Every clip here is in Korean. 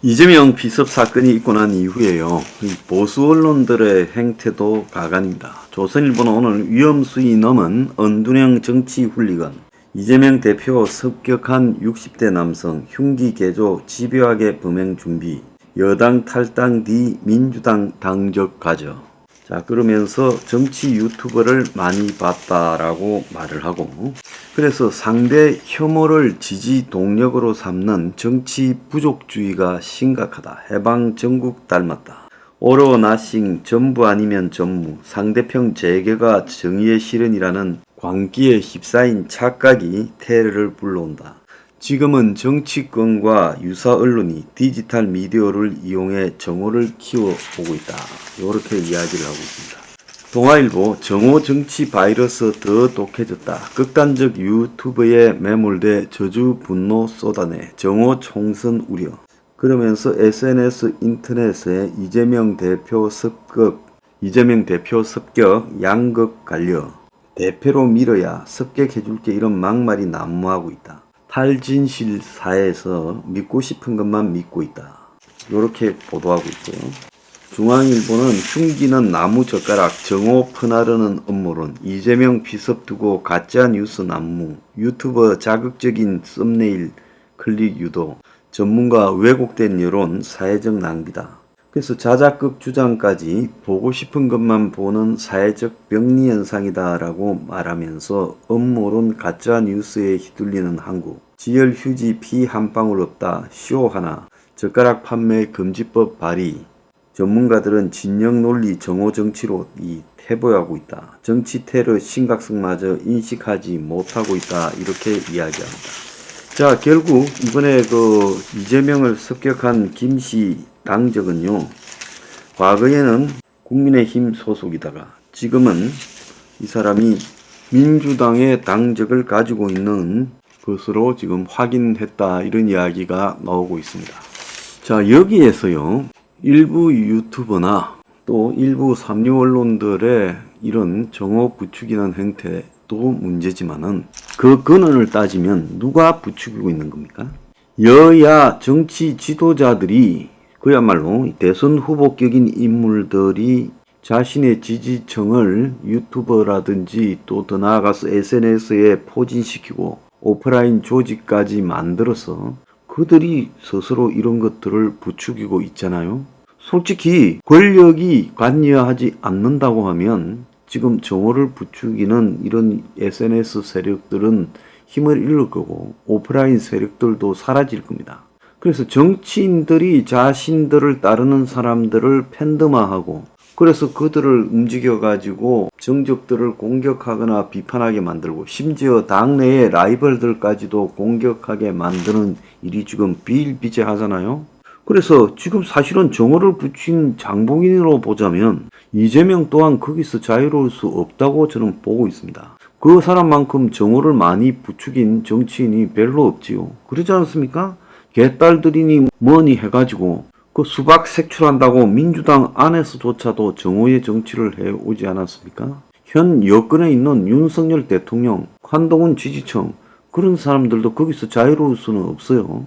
이재명 비섭 사건이 있고 난 이후에요. 이 보수 언론들의 행태도 가관입니다. 조선일보는 오늘 위험수위 넘은 언둔형 정치 훌리건, 이재명 대표 습격한 60대 남성, 흉기 개조 집요하게 범행 준비, 여당 탈당 뒤 민주당 당적 가져. 자, 그러면서 정치 유튜버를 많이 봤다라고 말을 하고, 그래서 상대 혐오를 지지 동력으로 삼는 정치 부족주의가 심각하다. 해방 전국 닮았다. 오로 나싱 전부 아니면 전무, 상대편 재개가 정의의 실현이라는 광기에 휩싸인 착각이 테러를 불러온다. 지금은 정치권과 유사 언론이 디지털 미디어를 이용해 정오를 키워보고 있다. 이렇게 이야기를 하고 있습니다. 동아일보, 정오 정치 바이러스 더 독해졌다. 극단적 유튜브에 매몰돼 저주 분노 쏟아내. 정오 총선 우려. 그러면서 SNS 인터넷에 이재명 대표 습격 양극 갈려. 대표로 밀어야 습격해줄게, 이런 막말이 난무하고 있다. 탈진실 사회에서 믿고 싶은 것만 믿고 있다. 이렇게 보도하고 있고요. 중앙일보는 흉기는 나무젓가락, 정오 퍼나르는 음모론, 이재명 비섭 두고 가짜뉴스 난무, 유튜버 자극적인 썸네일 클릭 유도, 전문가 왜곡된 여론, 사회적 낭비다. 그래서 자작극 주장까지 보고 싶은 것만 보는 사회적 병리 현상이다라고 말하면서 음모론 가짜뉴스에 휘둘리는 한국, 지열 휴지 피 한 방울 없다, 쇼 하나, 젓가락 판매 금지법 발의, 전문가들은 진영 논리 정오 정치로 퇴보하고 있다. 정치 테러 심각성마저 인식하지 못하고 있다. 이렇게 이야기합니다. 자, 결국 이번에 이재명을 습격한 김씨 당적은요, 과거에는 국민의힘 소속이다가 지금은 이 사람이 민주당의 당적을 가지고 있는 것으로 지금 확인했다. 이런 이야기가 나오고 있습니다. 자, 여기에서요, 일부 유튜버나 또 일부 삼류 언론들의 이런 정오 부추기는 행태도 문제지만은 그 근원을 따지면 누가 부추기고 있는 겁니까? 여야 정치 지도자들이, 그야말로 대선 후보격인 인물들이 자신의 지지층을 유튜버라든지 또 더 나아가서 SNS에 포진시키고 오프라인 조직까지 만들어서 그들이 스스로 이런 것들을 부추기고 있잖아요. 솔직히 권력이 관여하지 않는다고 하면 지금 정오를 부추기는 이런 SNS 세력들은 힘을 잃을 거고 오프라인 세력들도 사라질 겁니다. 그래서 정치인들이 자신들을 따르는 사람들을 팬덤화하고, 그래서 그들을 움직여가지고 정적들을 공격하거나 비판하게 만들고, 심지어 당내의 라이벌들까지도 공격하게 만드는 일이 지금 비일비재하잖아요. 그래서 지금 사실은 정오를 붙인 장본인으로 보자면 이재명 또한 거기서 자유로울 수 없다고 저는 보고 있습니다. 그 사람만큼 정오를 많이 부추긴 정치인이 별로 없지요. 그러지 않습니까? 개딸들이니 뭐니 해가지고 그 수박 색출한다고 민주당 안에서조차도 정오의 정치를 해오지 않았습니까? 현 여권에 있는 윤석열 대통령, 한동훈 지지층, 그런 사람들도 거기서 자유로울 수는 없어요.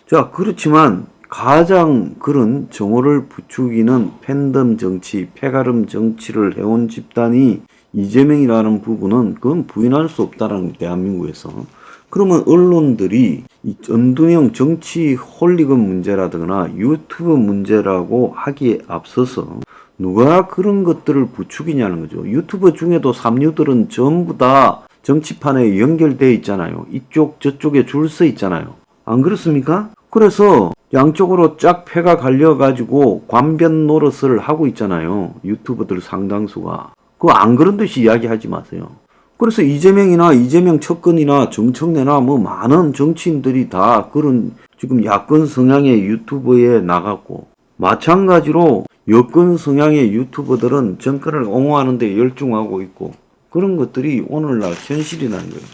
자, 그렇지만 가장 그런 정오를 부추기는 팬덤 정치, 패가름 정치를 해온 집단이 이재명이라는 부분은 그건 부인할 수 없다라는, 대한민국에서. 그러면 언론들이 이 언둔형 정치 홀리건 문제라거나 유튜브 문제라고 하기에 앞서서 누가 그런 것들을 부추기냐는 거죠. 유튜버 중에도 삼류들은 전부 다 정치판에 연결되어 있잖아요. 이쪽 저쪽에 줄 서 있잖아요. 안 그렇습니까? 그래서 양쪽으로 쫙 패가 갈려가지고 관변 노릇을 하고 있잖아요. 유튜버들 상당수가. 그거 안 그런 듯이 이야기하지 마세요. 그래서 이재명이나 이재명 측근이나 정청래나 뭐 많은 정치인들이 다 그런 지금 야권 성향의 유튜버에 나갔고, 마찬가지로 여권 성향의 유튜버들은 정권을 옹호하는 데 열중하고 있고, 그런 것들이 오늘날 현실이라는 거예요.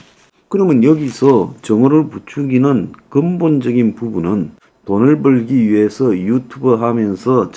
그러면 여기서 정오를 부추기는 근본적인 부분은 돈을 벌기 위해서 유튜버 하면서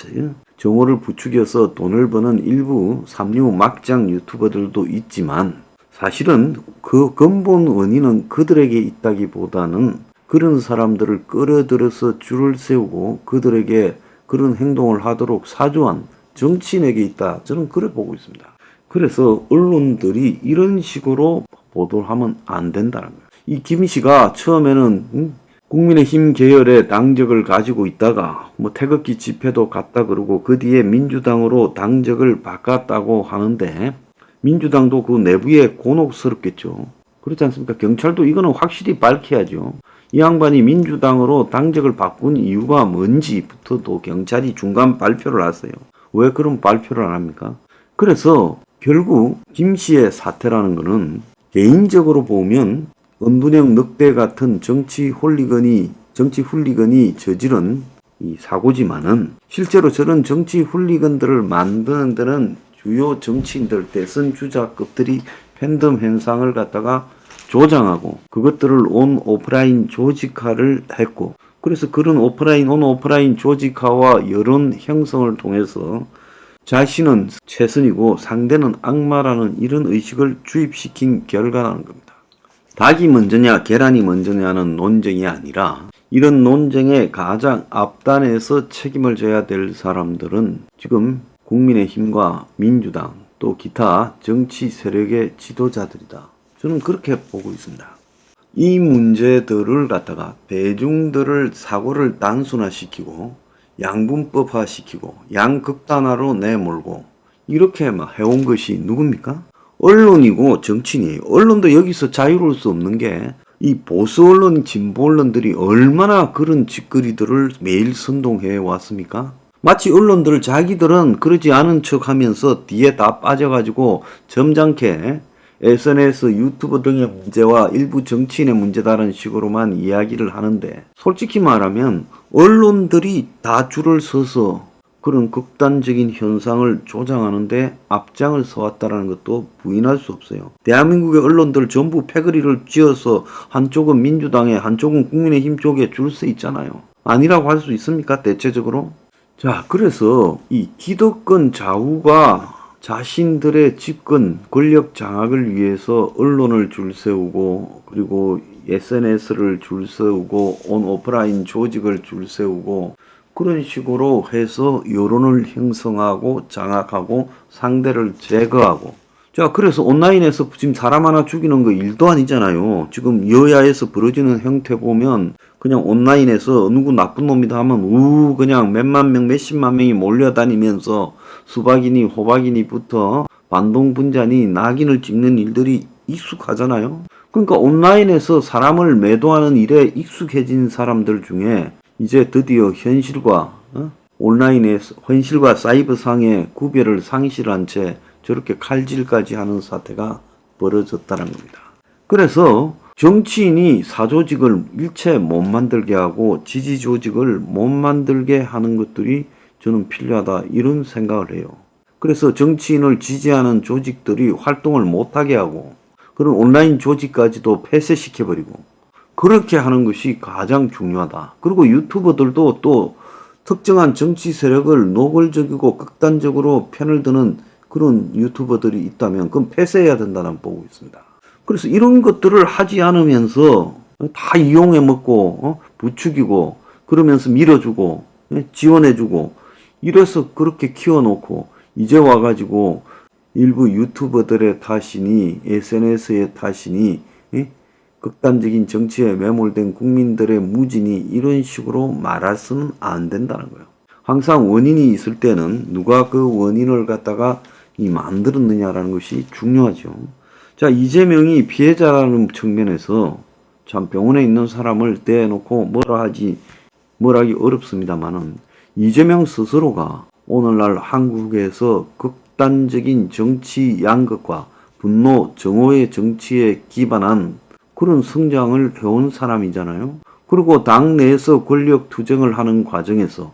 정오를 부추겨서 돈을 버는 일부 삼류 막장 유튜버들도 있지만, 사실은 그 근본 원인은 그들에게 있다기보다는 그런 사람들을 끌어들여서 줄을 세우고 그들에게 그런 행동을 하도록 사주한 정치인에게 있다. 저는 그래 보고 있습니다. 그래서 언론들이 이런 식으로 보도를 하면 안 된다는 거예요. 이 김 씨가 처음에는 국민의힘 계열의 당적을 가지고 있다가 뭐 태극기 집회도 갔다 그러고 그 뒤에 민주당으로 당적을 바꿨다고 하는데 민주당도 그 내부에 곤혹스럽겠죠. 그렇지 않습니까? 경찰도 이거는 확실히 밝혀야죠. 이 양반이 민주당으로 당적을 바꾼 이유가 뭔지부터도 경찰이 중간 발표를 했어요. 왜 그런 발표를 안 합니까? 그래서 결국 김 씨의 사태라는 거는 개인적으로 보면 은둔형 늑대 같은 정치 훌리건이 저지른 이 사고지만은 실제로 저런 정치 훌리건들을 만드는 데는 주요 정치인들, 대선 주자급들이 팬덤 현상을 갖다가 조장하고 그것들을 온 오프라인 조직화를 했고, 그래서 그런 온 오프라인 조직화와 여론 형성을 통해서 자신은 최선이고 상대는 악마라는 이런 의식을 주입시킨 결과라는 겁니다. 닭이 먼저냐 계란이 먼저냐는 논쟁이 아니라 이런 논쟁의 가장 앞단에서 책임을 져야 될 사람들은 지금 국민의힘과 민주당 또 기타 정치 세력의 지도자들이다. 저는 그렇게 보고 있습니다. 이 문제들을 갖다가 대중들을 사고를 단순화시키고 양분법화시키고 양극단화로 내몰고 이렇게 막 해온 것이 누굽니까? 언론이고 정치인이에요. 언론도 여기서 자유로울 수 없는 게 이 보수 언론, 진보 언론들이 얼마나 그런 짓거리들을 매일 선동해 왔습니까? 마치 언론들 자기들은 그러지 않은 척 하면서 뒤에 다 빠져가지고 점잖게 SNS, 유튜브 등의 문제와 일부 정치인의 문제다라는 식으로만 이야기를 하는데 솔직히 말하면 언론들이 다 줄을 서서 그런 극단적인 현상을 조장하는데 앞장을 서왔다는 것도 부인할 수 없어요. 대한민국의 언론들 전부 패거리를 쥐어서 한쪽은 민주당에 한쪽은 국민의힘 쪽에 줄 서 있잖아요. 아니라고 할 수 있습니까? 대체적으로? 자, 그래서 이 기득권 좌우가 자신들의 집권 권력 장악을 위해서 언론을 줄 세우고 그리고 SNS를 줄 세우고 온 오프라인 조직을 줄 세우고 그런 식으로 해서 여론을 형성하고 장악하고 상대를 제거하고. 자, 그래서 온라인에서 지금 사람 하나 죽이는 거 일도 아니잖아요. 지금 여야에서 벌어지는 형태 보면 그냥 온라인에서 누구 나쁜 놈이다 하면 그냥 몇만 명 몇십만 명이 몰려다니면서 수박이니 호박이니부터 반동분자니 낙인을 찍는 일들이 익숙하잖아요. 그러니까 온라인에서 사람을 매도하는 일에 익숙해진 사람들 중에 이제 드디어 현실과 온라인에서 현실과 사이버상의 구별을 상실한 채 저렇게 칼질까지 하는 사태가 벌어졌다는 겁니다. 그래서 정치인이 사조직을 일체 못 만들게 하고 지지조직을 못 만들게 하는 것들이 저는 필요하다 이런 생각을 해요. 그래서 정치인을 지지하는 조직들이 활동을 못하게 하고 그런 온라인 조직까지도 폐쇄시켜버리고 그렇게 하는 것이 가장 중요하다. 그리고 유튜버들도 또 특정한 정치 세력을 노골적이고 극단적으로 편을 드는 그런 유튜버들이 있다면 그건 폐쇄해야 된다는 보고 있습니다. 그래서 이런 것들을 하지 않으면서 다 이용해 먹고 부추기고 그러면서 밀어주고 지원해주고 이래서 그렇게 키워놓고 이제 와가지고 일부 유튜버들의 탓이니 SNS의 탓이니 극단적인 정치에 매몰된 국민들의 무진이 이런 식으로 말해서는 안 된다는 거예요. 항상 원인이 있을 때는 누가 그 원인을 갖다가 만들었느냐라는 것이 중요하죠. 자, 이재명이 피해자라는 측면에서 참 병원에 있는 사람을 대놓고 뭐라기 어렵습니다만은 이재명 스스로가 오늘날 한국에서 극단적인 정치 양극화, 분노, 정오의 정치에 기반한 그런 성장을 해온 사람이잖아요. 그리고 당 내에서 권력 투쟁을 하는 과정에서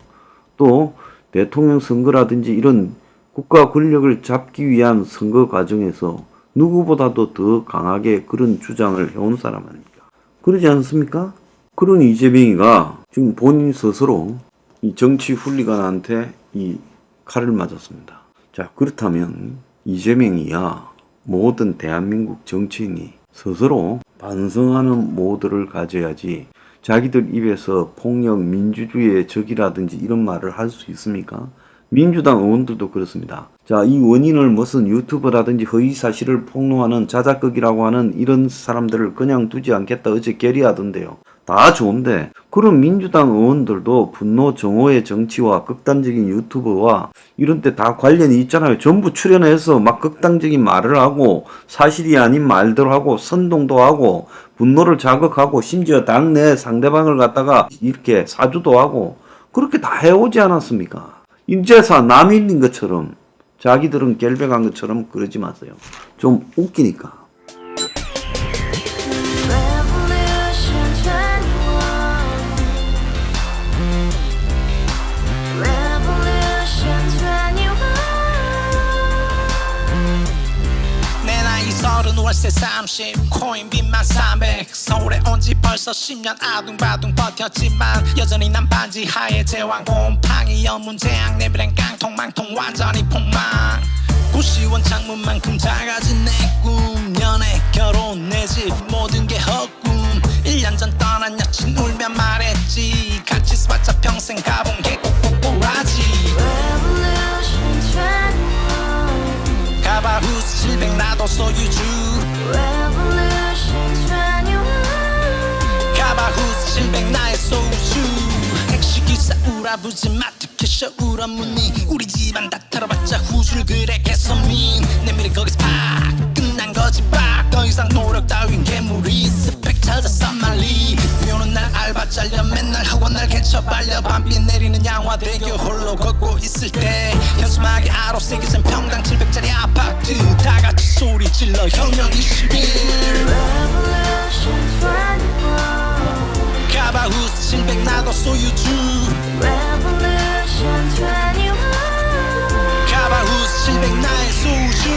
또 대통령 선거라든지 이런 국가 권력을 잡기 위한 선거 과정에서 누구보다도 더 강하게 그런 주장을 해온 사람 아닙니까? 그러지 않습니까? 그런 이재명이가 지금 본인 스스로 이 정치 훌리건한테 이 칼을 맞았습니다. 자, 그렇다면 이재명이야 모든 대한민국 정치인이 스스로 반성하는 모드를 가져야지 자기들 입에서 폭력, 민주주의의 적이라든지 이런 말을 할 수 있습니까? 민주당 의원들도 그렇습니다. 자, 이 원인을 무슨 유튜버라든지 허위사실을 폭로하는 자작극이라고 하는 이런 사람들을 그냥 두지 않겠다 어제 결의하던데요. 다 좋은데 그럼 민주당 의원들도 분노 정오의 정치와 극단적인 유튜버와 이런 데 다 관련이 있잖아요. 전부 출연해서 막 극단적인 말을 하고 사실이 아닌 말들 하고 선동도 하고 분노를 자극하고 심지어 당내 상대방을 갖다가 이렇게 사주도 하고 그렇게 다 해오지 않았습니까? 인제사 남인인 것처럼 자기들은 결백한 것처럼 그러지 마세요. 좀 웃기니까. 월세 30 코인빚만 300 서울에 온지 벌써 10년 아둥바둥 버텼지만 여전히 난 반지 하에 제왕 곰팡이 연문제약 내비랑 깡통망통 완전히 폭망 90원 창문만큼 작아진 내 꿈 연애 결혼 내 집 모든 게 헛꿈 1년 전 떠난 여친 울며 말했지 같이 써봤자 평생 가본 게 꼭꼭꼭라지 가바후스 700 나도 소유주 가바후스 700 나의 소유주 택시기사 우라부지 마트 캐셔 울어무니 우리 집안 다 털어봤자 후줄 그래 개선민 내 미래 거기서 팍 끝난 거지 팍더 이상 노력 따윈 괴물이 스펙 찾아 싼말리 비오는 날 알바 잘려 맨날 학원 날 개쳐 발려 밤비 내리는 양화대교 홀로 걷고 있을 때 현수막에 아로 새겨진 평당 700짜리 아파트 다같이 소리 질러 혁명 21 가바후스 700 나도 소유주 가바후스 700 나의 소유주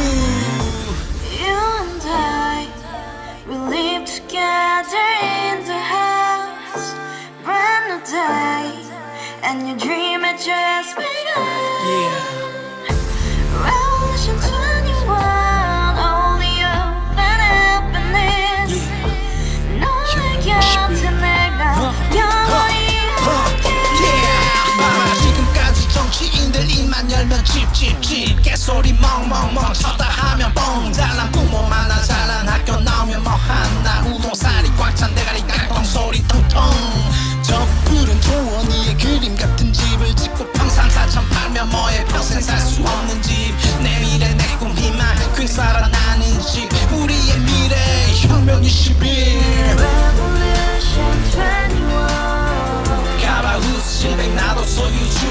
You and I, we live together in the house, brand new day, and your dream had just begun. Revolution 21, only hope and happiness. 너의 곁에 내가 영원히 지금까지 정치인들 입만 열면 찝찝찝 개소리 멍멍멍 쳤다 하면 뻥 잘난 부모 만나 잘난 학교 나오면 뭐하나 우동살이 꽉 찬 대가리 깡통 소리 통통 저 푸른 조원이의 그림 같은 집을 짓고 평상 4천 팔면 뭐해 평생 살 수 없는 집 내 미래 내 꿈 희망 퀸 살아나는 집 우리의 미래 혁명 21 Revolution 21. 가바후스 700 나도 소유주